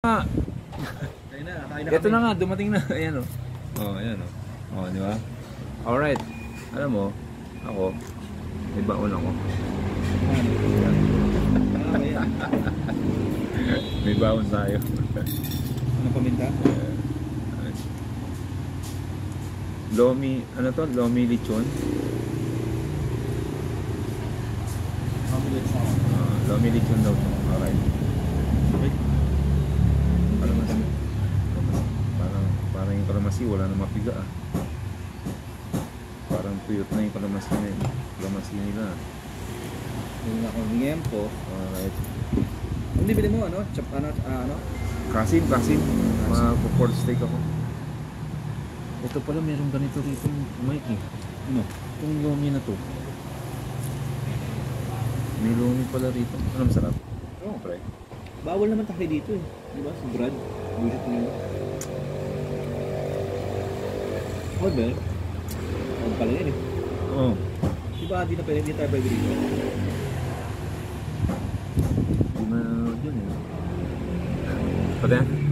Ah, Kain na ito kami. na nga, dumating na. Ayan o. Oh, ayan o. Oh, di ba? Alright. Alam mo, ako, may baon ako. May baon tayo. Ano paminta? Lomi, ano to? Lomi lechon. Lomi lechon daw to. Alright. Kalamansi. Parang yung kalamansi, wala na mapiga ah. Parang tuyot na yung kalamansi na yun. Kalamansi nila. Yung ako ngempo. Alright. Hindi bili mo ano? Chop ano? Kasim. Mag-pork steak ako. Ito pala, meron ganito rito, Mike eh. Ano? Itong lomi na to. May lomi pala rito. Ano masarap? Oo. Pre. Bawal naman tayo dito eh. Di ba? Si Brad. Bullshit mo yun. Oh, ba? Ano pala yan eh. Oo. Di ba di tayo pwede dito? Di na yun eh. Pati